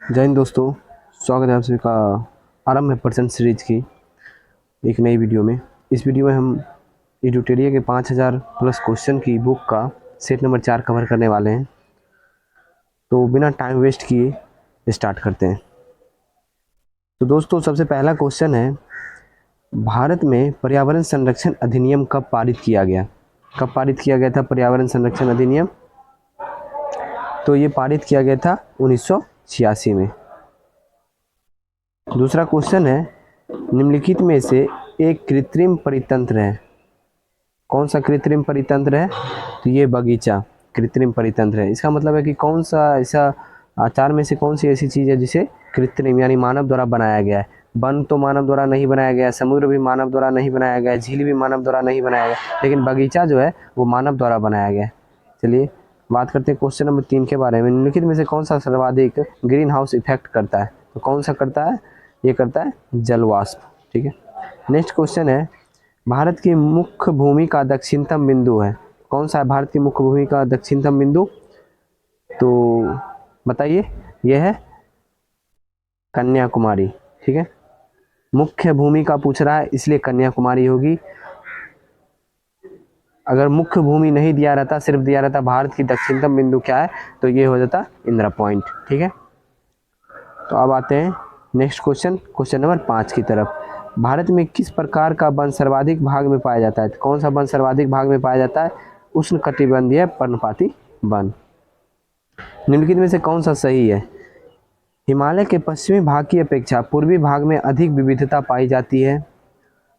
जय हिंद दोस्तों। स्वागत है आप सभी का आरंभ है परसेंट सीरीज की एक नई वीडियो में। इस वीडियो में हम एडुटेरिया के 5000 प्लस क्वेश्चन की बुक का सेट नंबर 4 कवर करने वाले हैं। तो बिना टाइम वेस्ट किए स्टार्ट करते हैं। तो दोस्तों सबसे पहला क्वेश्चन है, भारत में पर्यावरण संरक्षण अधिनियम कब पारित किया गया? कब पारित किया गया था पर्यावरण संरक्षण अधिनियम? तो ये पारित किया गया था 1986 में। दूसरा क्वेश्चन है, निम्नलिखित में से एक कृत्रिम परितंत्र है। कौन सा कृत्रिम परितंत्र है? तो ये बगीचा कृत्रिम परितंत्र है। इसका मतलब है कि कौन सा ऐसा आचार में से कौन सी ऐसी चीज़ है जिसे कृत्रिम यानी मानव द्वारा बनाया गया है। वन तो मानव द्वारा नहीं बनाया गया है, समुद्र भी मानव द्वारा नहीं बनाया गया है, झील भी मानव द्वारा नहीं बनाया गया, लेकिन बगीचा जो है वो मानव द्वारा बनाया गया है। चलिए बात करते हैं क्वेश्चन नंबर 3 के बारे में। निम्नलिखित में से कौन सा सर्वाधिक ग्रीन हाउस इफेक्ट करता है? तो कौन सा करता है? ये करता है जलवाष्प। ठीक है। नेक्स्ट क्वेश्चन है, भारत की मुख्य भूमि का दक्षिणतम बिंदु है। कौन सा है भारत की मुख्य भूमि का दक्षिणतम बिंदु? तो बताइए। यह है कन्याकुमारी। ठीक है, मुख्य भूमि का पूछ रहा है इसलिए कन्याकुमारी होगी। अगर मुख्य भूमि नहीं दिया रहता, सिर्फ दिया रहता भारत की दक्षिणतम बिंदु क्या है, तो ये हो जाता इंदिरा पॉइंट। ठीक है। तो अब आते हैं नेक्स्ट क्वेश्चन, क्वेश्चन नंबर 5 की तरफ। भारत में किस प्रकार का वन सर्वाधिक भाग में पाया जाता है? कौन सा वन सर्वाधिक भाग में पाया जाता है? उष्णकटिबंधीय पर्णपाती वन। निम्नलिखित में से कौन सा सही है? हिमालय के पश्चिमी भाग की अपेक्षा पूर्वी भाग में अधिक विविधता पाई जाती है।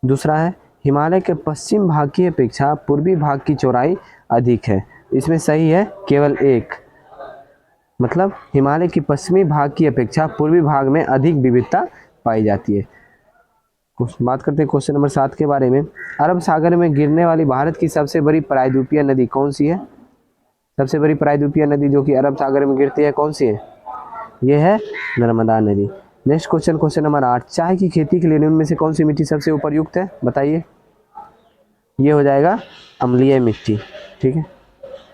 दूसरा है, हिमालय के पश्चिम भाग की अपेक्षा पूर्वी भाग की चौड़ाई अधिक है। इसमें सही है केवल एक, मतलब हिमालय की पश्चिमी भाग की अपेक्षा पूर्वी भाग में अधिक विविधता पाई जाती है। बात करते हैं क्वेश्चन नंबर 7 के बारे में। अरब सागर में गिरने वाली भारत की सबसे बड़ी प्रायद्वीपीय नदी कौन सी है? सबसे बड़ी प्रायद्वीपीय नदी जो कि अरब सागर में गिरती है कौन सी है? यह है नर्मदा नदी। नेक्स्ट क्वेश्चन, क्वेश्चन नंबर 8, चाय की खेती के लिए निम्न में से कौन सी मिट्टी सबसे उपयुक्त है? बताइए। ये हो जाएगा अम्लीय मिट्टी। ठीक है।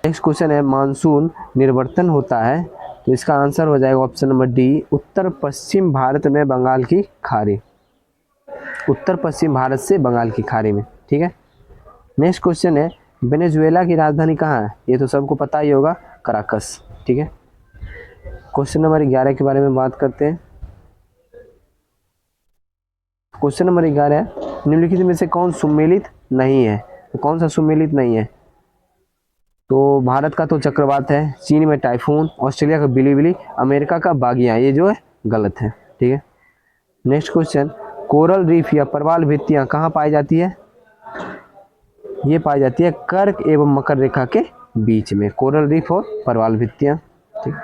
नेक्स्ट क्वेश्चन है, मानसून निर्वर्तन होता है, तो इसका आंसर हो जाएगा ऑप्शन नंबर डी, उत्तर पश्चिम भारत में बंगाल की खाड़ी। उत्तर पश्चिम भारत से बंगाल की खाड़ी में। ठीक है। नेक्स्ट क्वेश्चन है, वेनेजुएला की राजधानी कहाँ है? ये तो सबको पता ही होगा, कराकस। ठीक है। क्वेश्चन नंबर 11 के बारे में बात करते हैं। क्वेश्चन नंबर 11, निम्नलिखित में से कौन सुमेलित नहीं है? तो कौन सा सुमेलित नहीं है? तो भारत का तो चक्रवात है, चीन में टाइफून, ऑस्ट्रेलिया का बिलीबिली, अमेरिका का बागिया, ये जो है गलत है। ठीक है। नेक्स्ट क्वेश्चन, कोरल रीफ या प्रवाल भित्तियां कहाँ पाई जाती है? ये पाई जाती है कर्क एवं मकर रेखा के बीच में, कोरल रीफ और प्रवाल भित्तियां। ठीक।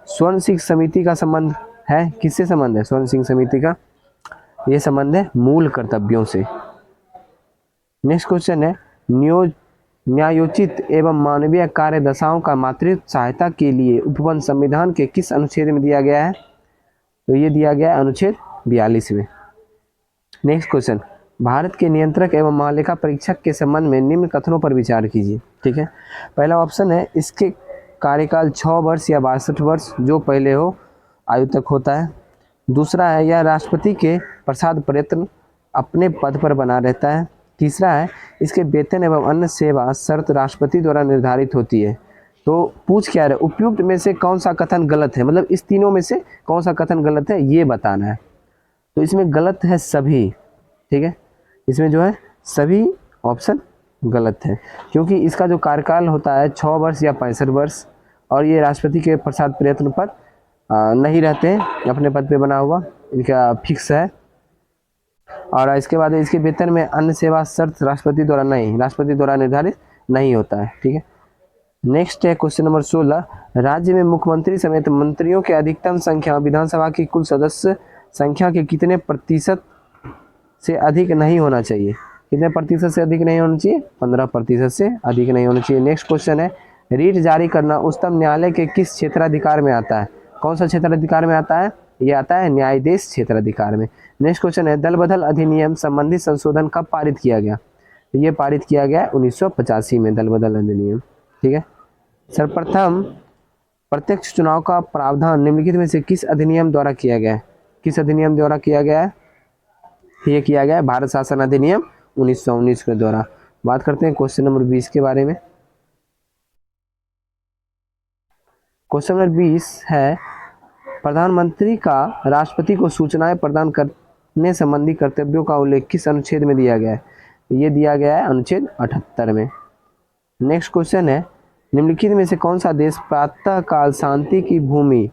स्वर्ण सिंह समिति का संबंध है, किससे संबंध है स्वर्ण सिंह समिति का? ये संबंध है मूल कर्तव्यों से। नेक्स्ट क्वेश्चन है, न्यायोचित एवं मानवीय कार्य दशाओं का मातृत्व सहायता के लिए उपबंध संविधान के किस अनुच्छेद में दिया गया है? तो ये दिया गया है अनुच्छेद 42 में। नेक्स्ट क्वेश्चन, भारत के नियंत्रक एवं महालेखा परीक्षक के संबंध में निम्न कथनों पर विचार कीजिए। ठीक है। पहला ऑप्शन है, इसके कार्यकाल 6 वर्ष या 62 वर्ष जो पहले हो आयु तक होता है। दूसरा है, यह राष्ट्रपति के प्रसाद प्रयत्न अपने पद पर बना रहता है। तीसरा है, इसके वेतन एवं अन्य सेवा शर्त राष्ट्रपति द्वारा निर्धारित होती है। तो पूछ क्या रहे, उपयुक्त में से कौन सा कथन गलत है, मतलब इस तीनों में से कौन सा कथन गलत है ये बताना है। तो इसमें गलत है सभी। ठीक है। इसमें जो है सभी ऑप्शन गलत है, क्योंकि इसका जो कार्यकाल होता है 6 वर्ष या 65 वर्ष, और ये राष्ट्रपति के प्रसाद प्रयत्न पर नहीं रहते हैं, अपने पद पे बना हुआ इनका फिक्स है। और इसके बाद इसके वेतन में अन्य सेवा शर्त राष्ट्रपति द्वारा निर्धारित नहीं होता है। ठीक है। नेक्स्ट है क्वेश्चन नंबर 16, राज्य में मुख्यमंत्री समेत मंत्रियों की अधिकतम संख्या विधानसभा की कुल सदस्य संख्या के कितने प्रतिशत से अधिक नहीं होना चाहिए? कितने प्रतिशत से अधिक नहीं होना चाहिए? 15% से अधिक नहीं होना चाहिए। नेक्स्ट क्वेश्चन है, रीट जारी करना उच्चतम न्यायालय के किस क्षेत्राधिकार में आता है? कौन सा क्षेत्राधिकार में आता है? ये आता है न्यायाधीश क्षेत्राधिकार में। नेक्स्ट क्वेश्चन है, दल बदल अधिनियम संबंधी संशोधन कब पारित किया गया? तो ये पारित किया गया 1985 में दल बदल अधिनियम। ठीक है। सर्वप्रथम प्रत्यक्ष चुनाव का प्रावधान निम्नलिखित में से किस अधिनियम द्वारा किया गया है? किस अधिनियम द्वारा किया गया है? ये किया गया है भारत शासन अधिनियम 1919 के द्वारा। बात करते हैं क्वेश्चन नंबर 20 के बारे में। क्वेश्चन नंबर 20 है, प्रधानमंत्री का राष्ट्रपति को सूचनाएं प्रदान करने संबंधी कर्तव्यों का उल्लेख किस अनुच्छेद में दिया गया है? ये दिया गया है अनुच्छेद 78 में। नेक्स्ट क्वेश्चन है, निम्नलिखित में से कौन सा देश प्रातः काल शांति की भूमि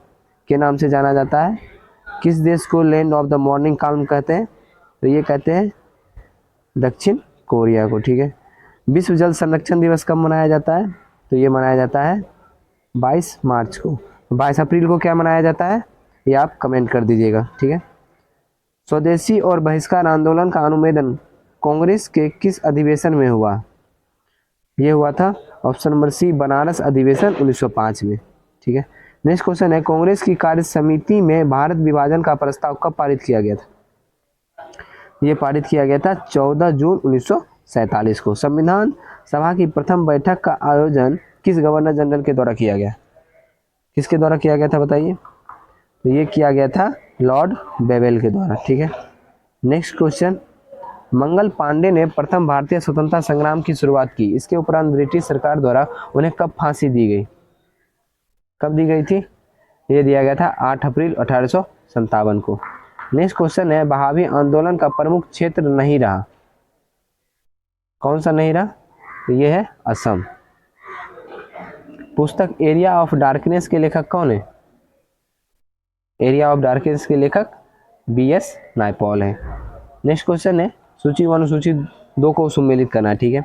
के नाम से जाना जाता है? किस देश को land of the morning calm कहते हैं? तो ये कहते हैं दक्षिण कोरिया को। ठीक है। विश्व जल संरक्षण दिवस कब मनाया जाता है? तो ये मनाया जाता है 22 मार्च को। 22 अप्रैल को क्या मनाया जाता है? ये आप कमेंट कर दीजिएगा। ठीक है। स्वदेशी और बहिष्कार आंदोलन का अनुमोदन कांग्रेस के किस अधिवेशन में हुआ? ये हुआ था ऑप्शन नंबर सी, बनारस अधिवेशन 1905 में। ठीक है। नेक्स्ट क्वेश्चन है, कांग्रेस की कार्य समिति में भारत विभाजन का प्रस्ताव कब पारित किया गया था? ये पारित किया गया था 14 जून 1947 को। संविधान सभा की प्रथम बैठक का आयोजन किस गवर्नर जनरल के द्वारा किया गया? किसके द्वारा किया गया था बताइए? तो ये किया गया था लॉर्ड बेवेल के द्वारा। ठीक है। नेक्स्ट क्वेश्चन, मंगल पांडे ने प्रथम भारतीय स्वतंत्रता संग्राम की शुरुआत की। इसके उपरांत ब्रिटिश सरकार द्वारा उन्हें कब फांसी दी गई? कब दी गई थी? ये दिया गया था 8 अप्रैल 1857 को। नेक्स्ट क्वेश्चन है, बहावी आंदोलन का प्रमुख क्षेत्र नहीं रहा। कौन सा नहीं रहा? तो ये है असम। पुस्तक एरिया ऑफ डार्कनेस के लेखक कौन है? एरिया ऑफ डार्कनेस के लेखक BS नायपॉल है। नेक्स्ट क्वेश्चन है, सूची 1 और सूची 2 को सुमेलित करना है। ठीक है।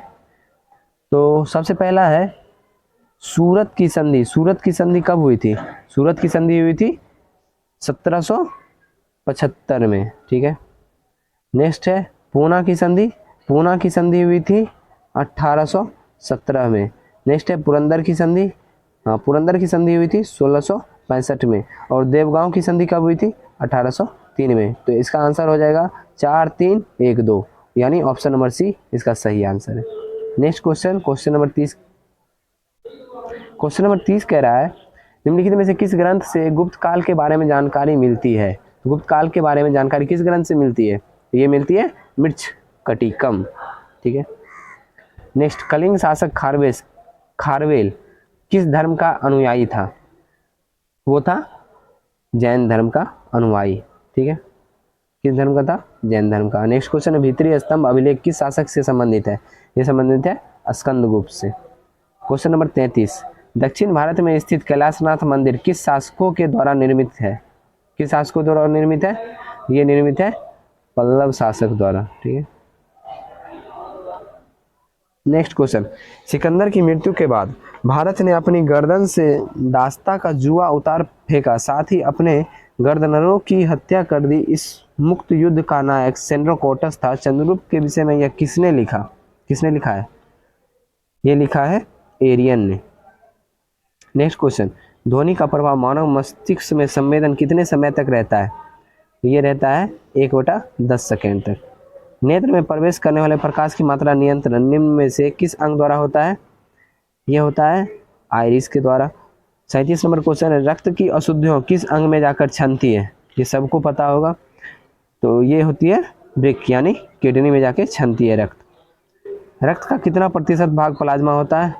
तो सबसे पहला है सूरत की संधि। सूरत की संधि कब हुई थी? सूरत की संधि हुई थी 1775 में। ठीक है। नेक्स्ट है पूना की संधि। पूना की संधि हुई थी 1817 में। नेक्स्ट है पुरंदर की संधि। हाँ, पुरंदर की संधि हुई थी 1665 में। और देवगांव की संधि कब हुई थी? 1803 में। तो इसका आंसर हो जाएगा 4, 3, 1, 2, यानी ऑप्शन नंबर सी इसका सही आंसर है। Next question, question number 30। Question number 30 कह रहा है, निम्नलिखित में से किस ग्रंथ से गुप्त काल के बारे में जानकारी मिलती है? गुप्त काल के बारे में जानकारी किस ग्रंथ से मिलती है? ये मिलती है मृच्छकटिकम। ठीक है। नेक्स्ट, कलिंग शासक खारवेल किस धर्म का अनुयायी था? वो था जैन धर्म का अनुयायी। ठीक है। किस धर्म का था? जैन धर्म का। नेक्स्ट क्वेश्चन है, भीतरी स्तंभ अभिलेख किस शासक से संबंधित है? ये संबंधित है स्कंदगुप्त से। क्वेश्चन नंबर 33, दक्षिण भारत में स्थित कैलाशनाथ मंदिर किस शासकों के द्वारा निर्मित है? किस शासकों द्वारा निर्मित है? ये निर्मित है पल्लव शासक द्वारा। ठीक है। नेक्स्ट क्वेश्चन, सिकंदर की मृत्यु के बाद भारत ने अपनी गर्दन से दास्ता का जुआ उतार फेंका, साथ ही अपने गर्दनरों की हत्या कर दी। इस मुक्त युद्ध का नायक सेंड्रोकोटस था। चंद्रगुप्त के विषय में यह किसने लिखा? किसने लिखा है? ये लिखा है एरियन ने। नेक्स्ट क्वेश्चन, ध्वनि का प्रभाव मानव मस्तिष्क में संवेदन कितने समय तक रहता है? ये रहता है 1/10 सेकेंड तक। नेत्र में प्रवेश करने वाले प्रकाश की मात्रा नियंत्रण निम्न में से किस अंग द्वारा होता है? यह होता है आइरिस के द्वारा। 37 नंबर क्वेश्चन है, रक्त की अशुद्धियों किस अंग में जाकर छनती है? ये सबको पता होगा। तो ये होती है वृक्क, यानी किडनी में जाके छनती है रक्त। रक्त का कितना प्रतिशत भाग प्लाज्मा होता है?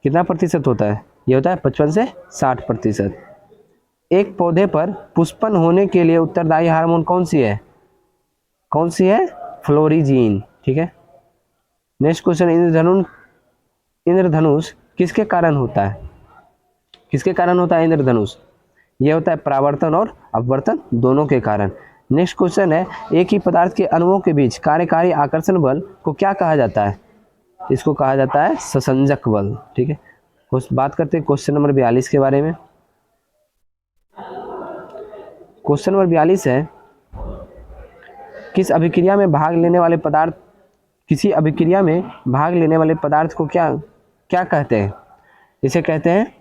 कितना प्रतिशत होता है? ये होता है 55 से 60%। एक पौधे पर पुष्पन होने के लिए उत्तरदायी हार्मोन कौन सी है? कौन सी है? फ्लोरिजीन। ठीक है। नेक्स्ट क्वेश्चन, इंद्रधनुष किसके कारण होता है? किसके कारण होता है इंद्रधनुष? ये होता है परावर्तन और अपवर्तन दोनों के कारण। नेक्स्ट क्वेश्चन है, एक ही पदार्थ के अणुओं के बीच कार्यकारी आकर्षण बल को क्या कहा जाता है? इसको कहा जाता है ससंजक बल। ठीक है। बात करते हैं क्वेश्चन नंबर 42 के बारे में। क्वेश्चन नंबर 42 है, किसी अभिक्रिया में भाग लेने वाले पदार्थ को क्या कहते हैं? इसे कहते हैं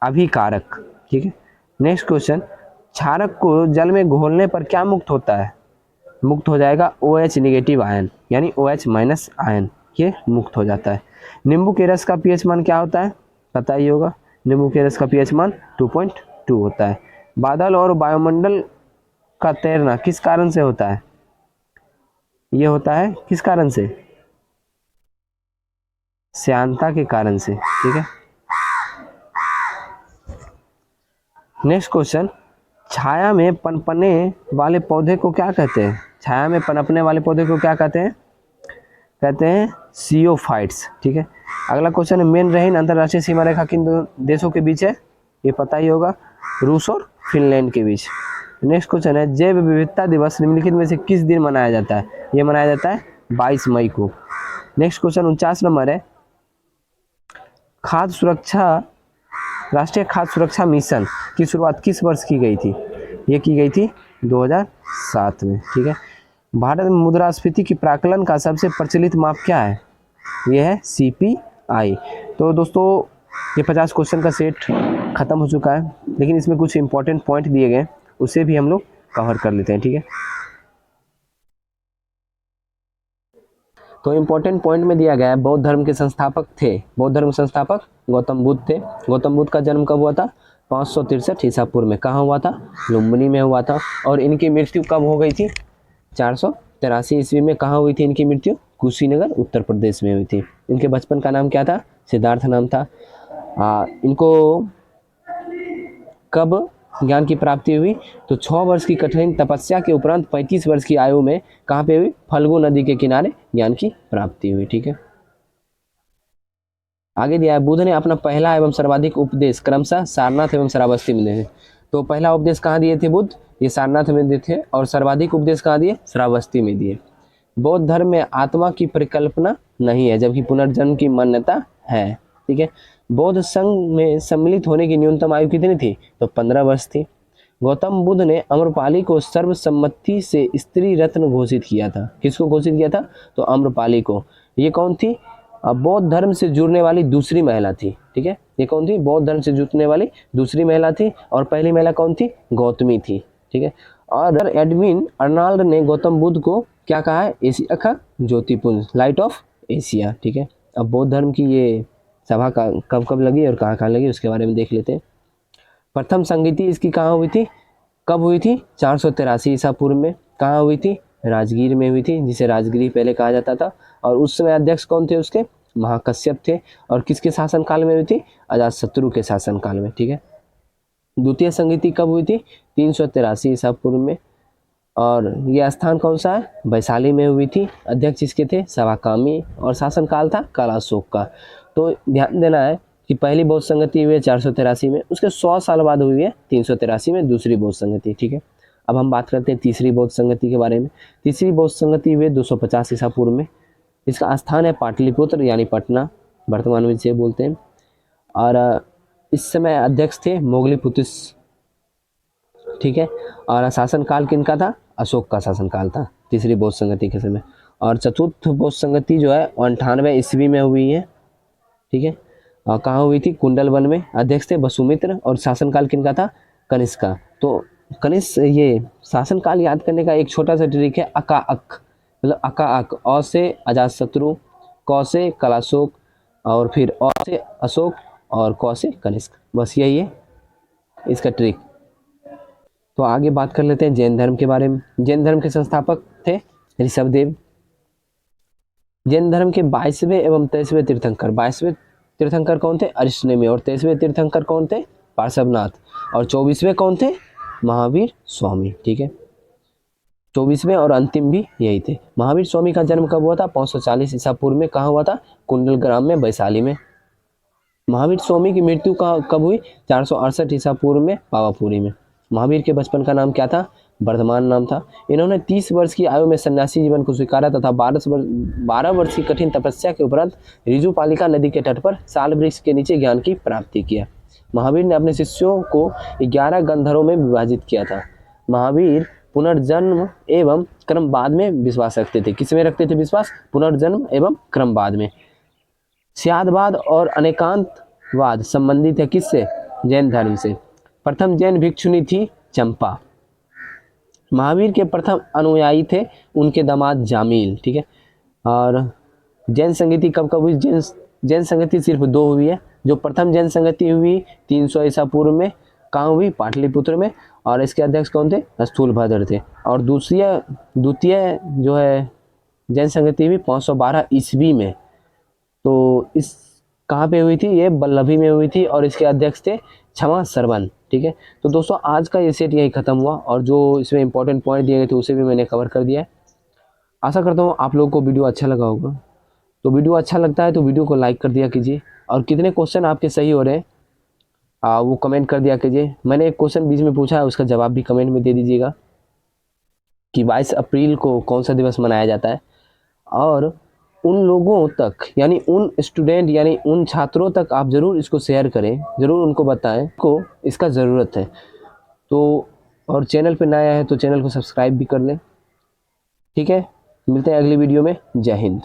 अभिकारक। ठीक है। नेक्स्ट क्वेश्चन, क्षारक को जल में घोलने पर क्या मुक्त होता है? मुक्त हो जाएगा OH नेगेटिव आयन, यानी OH माइनस आयन, ये मुक्त हो जाता है। नींबू के रस का pH मान क्या होता है? पता ही होगा, नींबू के रस का पीएच मान 2.2 होता है। बादल और वायुमंडल का तैरना किस कारण से होता है? ये होता है किस कारण से? श्यानता के कारण से, ठीक है। नेक्स्ट क्वेश्चन, छाया में पनपने वाले पौधे को क्या कहते हैं? छाया में पनपने वाले पौधे को क्या कहते हैं? कहते हैं सियोफाइट्स, ठीक है। अगला क्वेश्चन है, मेन रहीन अंतर्राष्ट्रीय सीमा रेखा किन दो देशों के बीच है? ये पता ही होगा, रूस और फिनलैंड के बीच। नेक्स्ट क्वेश्चन है, जैव विविधता दिवस निम्नलिखित में से किस दिन मनाया जाता है? ये मनाया जाता है 22 मई को। नेक्स्ट क्वेश्चन 49 नंबर है, खाद्य सुरक्षा राष्ट्रीय खाद्य सुरक्षा मिशन की शुरुआत किस वर्ष की गई थी? ये की गई थी 2007 में, ठीक है। भारत में मुद्रास्फीति की प्राकलन का सबसे प्रचलित माप क्या है? ये है CPI। तो दोस्तों ये 50 क्वेश्चन का सेट खत्म हो चुका है, लेकिन इसमें कुछ इंपॉर्टेंट पॉइंट दिए गए, उसे भी हम लोग कवर कर लेते हैं, ठीक है। तो इम्पोर्टेंट पॉइंट में दिया गया है, बौद्ध धर्म के संस्थापक थे, बौद्ध धर्म संस्थापक गौतम बुद्ध थे। गौतम बुद्ध का जन्म कब हुआ था? 563 ईसा पूर्व में। कहाँ हुआ था? लुम्बिनी में हुआ था। और इनकी मृत्यु कब हो गई थी? 483 ईस्वी में। कहाँ हुई थी इनकी मृत्यु? कुशीनगर उत्तर प्रदेश में हुई थी। इनके बचपन का नाम क्या था? सिद्धार्थ नाम था। इनको कब ज्ञान की प्राप्ति हुई? तो 6 वर्ष की कठिन तपस्या के उपरांत 35 वर्ष की आयु में कहाँ पे हुई? फल्गु नदी के किनारे ज्ञान की प्राप्ति हुई, ठीक है। आगे दिया है, बुद्ध ने अपना पहला एवं सर्वाधिक उपदेश क्रमशः सारनाथ एवं श्रावस्ती में दिए। तो पहला उपदेश कहाँ दिए थे बुद्ध? ये सारनाथ में दिए थे। और सर्वाधिक उपदेश कहाँ दिए? श्रावस्ती में दिए। बौद्ध धर्म में आत्मा की परिकल्पना नहीं है, जबकि पुनर्जन्म की मान्यता है, ठीक है। बौद्ध संघ में सम्मिलित होने की न्यूनतम आयु कितनी थी? तो 15 वर्ष थी। गौतम बुद्ध ने अम्रपाली को सर्वसम्मति से स्त्री रत्न घोषित किया था। किसको घोषित किया था? तो अम्रपाली को। ये कौन थी? बौद्ध धर्म से जुड़ने वाली दूसरी महिला थी, ठीक है। ये कौन थी? बौद्ध धर्म से जुड़ने वाली दूसरी महिला थी। और पहली महिला कौन थी? गौतमी थी, ठीक है। और एडविन अर्नाल्ड ने गौतम बुद्ध को क्या कहा है? एशिया का ज्योतिपुंज, लाइट ऑफ एशिया, ठीक है। अब बौद्ध धर्म की ये सभा का कब कब लगी और कहाँ कहाँ लगी उसके बारे में देख लेते हैं। प्रथम संगीति इसकी कहाँ हुई थी? कब हुई थी? 483 ईसा पूर्व में। कहाँ हुई थी? राजगीर में हुई थी, जिसे राजगिरी पहले कहा जाता था। और उस समय अध्यक्ष कौन थे उसके? महाकश्यप थे। और किसके शासनकाल में हुई थी? अजातशत्रु के शासनकाल में, ठीक है। द्वितीय संगीति कब हुई थी? 383 ईसा पूर्व में। और यह स्थान कौन सा है? वैशाली में हुई थी। अध्यक्ष इसके थे सवाकामी। और शासनकाल था कालाशोक का। तो ध्यान देना है कि पहली बौद्ध संगति हुई है 483 में, उसके 100 साल बाद हुई है 383 में दूसरी बौद्ध संगति, ठीक है। अब हम बात करते हैं तीसरी बौद्ध संगति के बारे में। तीसरी बौद्ध संगति हुई 250 ईसा पूर्व में। इसका स्थान है पाटलिपुत्र यानी पटना, वर्तमान में जिसे बोलते हैं। और इस समय अध्यक्ष थे मोगलीपुतिस, ठीक है। और शासनकाल किनका था? अशोक का शासनकाल था तीसरी बौद्ध संगति के समय। और चतुर्थ बौद्ध संगति जो है 98 ईस्वी में हुई है, ठीक है। और कहाँ हुई थी? कुंडलवन में। अध्यक्ष थे वसुमित्र। और शासनकाल किनका था? कनिष्क का। तो कनिष्क, ये शासनकाल याद करने का एक छोटा सा ट्रिक है, अका अक, मतलब अका अक। अ से अजातशत्रु, क से कलाशोक, और फिर अ से अशोक, और क से कनिष्क। बस यही है इसका ट्रिक। तो आगे बात कर लेते हैं जैन धर्म के बारे में। जैन धर्म के संस्थापक थे ऋषभदेव। जैन धर्म के 22वें एवं 23वें तीर्थंकर, 22वें तीर्थंकर कौन थे? अरिष्टनेमी। और 23वें तीर्थंकर कौन थे? पार्श्वनाथ। और 24वें कौन थे? महावीर स्वामी, ठीक है। 24वें और अंतिम भी यही थे। महावीर स्वामी का जन्म कब हुआ था? 540 ईसा पूर्व में। कहाँ हुआ था? कुंडल ग्राम में, वैशाली में। महावीर स्वामी की मृत्यु कब हुई? 468 ईसा पूर्व में, पावापुरी में। महावीर के बचपन का नाम क्या था? वर्धमान नाम था। इन्होंने 30 वर्ष की आयु में सन्यासी जीवन को स्वीकारा तथा 12 वर्ष की कठिन तपस्या के उपरांत ऋजुपालिका नदी के तट पर साल वृक्ष के नीचे ज्ञान की प्राप्ति किया। महावीर ने अपने शिष्यों को 11 गंधर्वों में विभाजित किया था। महावीर पुनर्जन्म एवं क्रमवाद में विश्वास रखते थे। किसमें रखते थे विश्वास? पुनर्जन्म एवं क्रमवाद में। स्यादवाद और अनेकांतवाद संबंधित है किससे? जैन धर्म से। प्रथम जैन भिक्षुणी थी चंपा। महावीर के प्रथम अनुयायी थे उनके दामाद जामील, ठीक है। और जैन संगति कब कब हुई? जैन संगति सिर्फ 2 हुई है, जो प्रथम जैन संगति हुई 300 ईसा पूर्व में, कहाँ हुई? पाटलिपुत्र में। और इसके अध्यक्ष कौन थे? स्थूलभद्र थे। और द्वितीय जो है जैन संगति हुई 512 ईस्वी में। तो इस कहाँ पे हुई थी? ये बल्लभी में हुई थी और इसके अध्यक्ष थे क्षमा सरवन। ठीक है, तो दोस्तों आज का ये सेट यही खत्म हुआ और जो इसमें इंपॉर्टेंट पॉइंट दिए गए थे उसे भी मैंने कवर कर दिया है। आशा करता हूँ आप लोगों को वीडियो अच्छा लगा होगा। तो वीडियो अच्छा लगता है तो वीडियो को लाइक कर दिया कीजिए और कितने क्वेश्चन आपके सही हो रहे हैं वो कमेंट कर दिया कीजिए। मैंने एक क्वेश्चन बीच में पूछा है, उसका जवाब भी कमेंट में दे दीजिएगा कि 22 अप्रैल को कौन सा दिवस मनाया जाता है। और उन लोगों तक यानी उन स्टूडेंट यानी उन छात्रों तक आप ज़रूर इसको शेयर करें, ज़रूर उनको बताएं को इसका ज़रूरत है। तो और चैनल पे नया है तो चैनल को सब्सक्राइब भी कर लें। ठीक है, मिलते हैं अगली वीडियो में। जय हिंद।